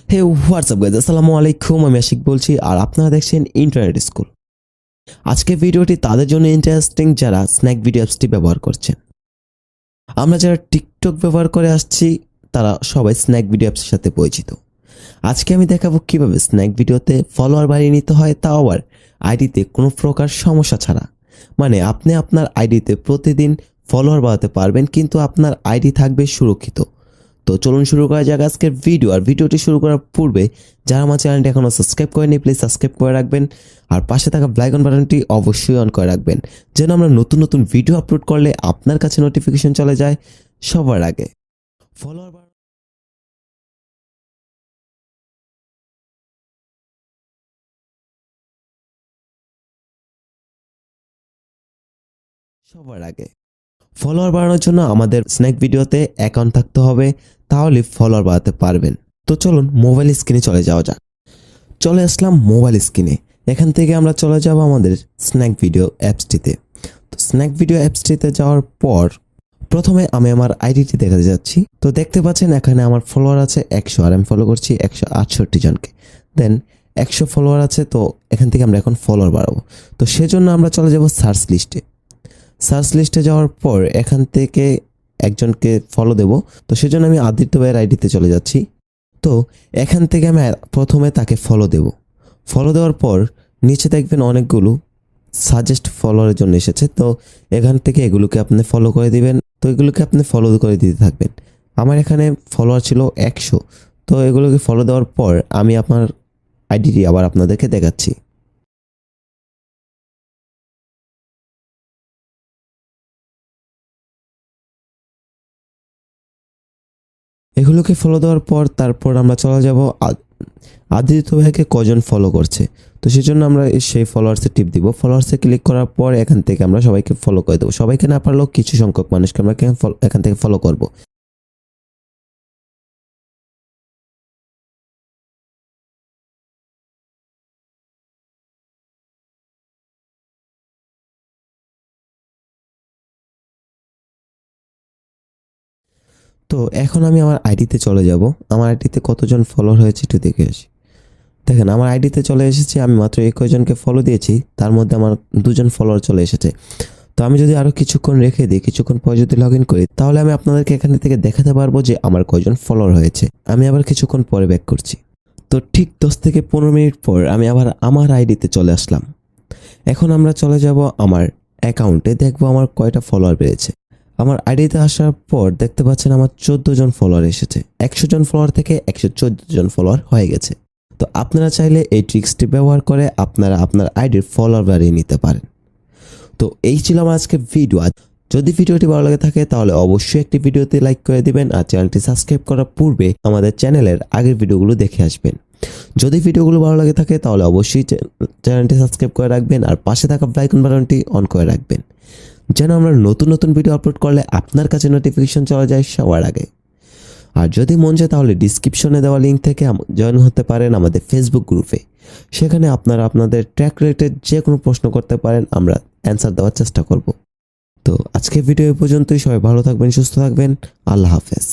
হে WhatsApp guys, আসসালামু আলাইকুম। আমি আশিক বলছি আর আপনারা দেখছেন ইন্টারনেট স্কুল। আজকের ভিডিওটি তাদের জন্য ইন্টারেস্টিং যারা স্ন্যাক ভিডিও অ্যাপসটি ব্যবহার করছেন। আমরা যারা টিকটক ব্যবহার করে আসছি তারা সবাই স্ন্যাক ভিডিও অ্যাপসের সাথে পরিচিত। আজকে আমি দেখাবো কিভাবে স্ন্যাক ভিডিওতে ফলোয়ার বাড়িয়ে নিতে হয়, তাও আবার আইডিতে কোনো প্রকার সমস্যা ছাড়া। মানে আপনি আপনার আইডিতে প্রতিদিন ফলোয়ার বাড়াতে পারবেন, কিন্তু আপনার আইডি থাকবে সুরক্ষিত। তো চলুন শুরু করা যাক আজকের ভিডিও। আর ভিডিওটি শুরু করার পূর্বে যারা আমার চ্যানেলটি এখনও সাবস্ক্রাইব করেনি প্লিজ সাবস্ক্রাইব করে রাখবেন, আর পাশে থাকা বেল আইকন বাটনটি অবশ্যই অন করে রাখবেন, যেন আমরা নতুন নতুন ভিডিও আপলোড করলে আপনার কাছে নোটিফিকেশন চলে যায় সবার আগে। ফলোয়ার সবার আগে ফলোয়ার বাড়ানোর জন্য আমাদের স্ন্যাক ভিডিওতে অ্যাকাউন্ট থাকতে হবে, তাহলে ফলোয়ার বাড়াতে পারবেন। তো চলুন মোবাইল স্ক্রিনে চলে যাওয়া যাক। চলে আসলাম মোবাইল স্ক্রিনে। এখান থেকে আমরা চলে যাব আমাদের স্ন্যাক ভিডিও অ্যাপসটিতে। তো স্ন্যাক ভিডিও অ্যাপসটিতে যাওয়ার পর প্রথমে আমি আমার আইডিটি দেখাতে যাচ্ছি। তো দেখতে পাচ্ছেন এখানে আমার ফলোয়ার আছে 100, আর আমি ফলো করছি 168 জনকে। দেন 100 ফলোয়ার আছে, তো এখান থেকে আমরা এখন ফলোয়ার বাড়াবো। তো সেজন্য আমরা চলে যাব সার্চ লিস্টে। সার্চ লিস্টে যাওয়ার পর এখান থেকে একজনকে ফলো দেব। তো সেজন্য আমি আদিত্য ভাইয়ের আইডিতে চলে যাচ্ছি। তো এখান থেকে আমি প্রথমে তাকে ফলো দেব। ফলো দেওয়ার পর নিচে দেখবেন অনেকগুলো সাজেস্ট ফলোয়ারের জন্য এসেছে। তো এখান থেকে এগুলোকে আপনি ফলো করে দিবেন। তো এগুলোকে আপনি ফলো করে দিতে থাকবেন। আমার এখানে ফলোয়ার ছিল 100। তো এগুলোকে ফলো দেওয়ার পর আমি আপনার আইডিটি আবার আপনাদেরকে দেখাচ্ছি। এগুলোকে ফলো দেওয়ার পর তারপর আমরা চলে যাব আদিত্য ভাইকে কজন ফলো করছে। তো সেজন্য আমরা সেই ফলোয়ার্সে টিপ দিব। ফলোয়ার্সে ক্লিক করার পর এখান থেকে আমরা সবাইকে ফলো করে দেবো। সবাইকে না পারলেও কিছু সংখ্যক মানুষকে আমরা এখান থেকে ফলো করব। তো এখন আমি আমার আইডিতে চলে যাব। আমার আইডিতে কতজন ফলোয়ার হয়েছে একটু দেখে আসি। দেখেন আমার আইডিতে চলে এসেছে। আমি মাত্র 21 জনকে ফলো দিয়েছি, তার মধ্যে আমার 2জন ফলোয়ার চলে এসেছে। তো আমি যদি আরও কিছুক্ষণ রেখে দিই, কিছুক্ষণ পর যদি লগ ইন করি, তাহলে আমি আপনাদেরকে এখানে থেকে দেখাতে পারবো যে আমার কয়জন ফলোয়ার হয়েছে। আমি আবার কিছুক্ষণ পরে ব্যাক করছি। তো ঠিক 10 থেকে 15 মিনিট পর আমি আবার আমার আইডিতে চলে আসলাম। এখন আমরা চলে যাব আমার অ্যাকাউন্টে, দেখবো আমার কয়টা ফলোয়ার বেড়েছে। আমার আইডিতে আসার পর দেখতে পাচ্ছেন আমার 14 জন ফলোয়ার এসেছে। 100 জন ফলোয়ার থেকে 114 জন ফলোয়ার হয়ে গেছে। তো আপনারা চাইলে এই ট্রিক্সটি ব্যবহার করে আপনারা আপনার আইডির ফলোয়ার বাড়িয়ে নিতে পারেন। তো এই ছিল আমার আজকের ভিডিও। যদি ভিডিওটি ভালো লাগে থাকে তাহলে অবশ্যই একটি ভিডিওতে লাইক করে দিবেন, আর চ্যানেলটি সাবস্ক্রাইব করার পূর্বে আমাদের চ্যানেলের আগের ভিডিওগুলো দেখে আসবেন। যদি ভিডিওগুলো ভালো লাগে থাকে তাহলে অবশ্যই চ্যানেলটি সাবস্ক্রাইব করে রাখবেন, আর পাশে থাকা বেল আইকন বাটনটি অন করে রাখবেন, যেন আমরা নতুন নতুন ভিডিও আপলোড করলে আপনার কাছে নোটিফিকেশন চলে যায় সবার আগে। আর যদি মন চায় তাহলে ডিসক্রিপশনে দেওয়া লিঙ্ক থেকে জয়েন হতে পারেন আমাদের ফেসবুক গ্রুপে। সেখানে আপনারা আপনাদের ট্র্যাক রিলেটেড যে কোনো প্রশ্ন করতে পারেন, আমরা অ্যান্সার দেওয়ার চেষ্টা করব। তো আজকের ভিডিও এই পর্যন্তই। সবাই ভালো থাকবেন, সুস্থ থাকবেন। আল্লাহ হাফেজ।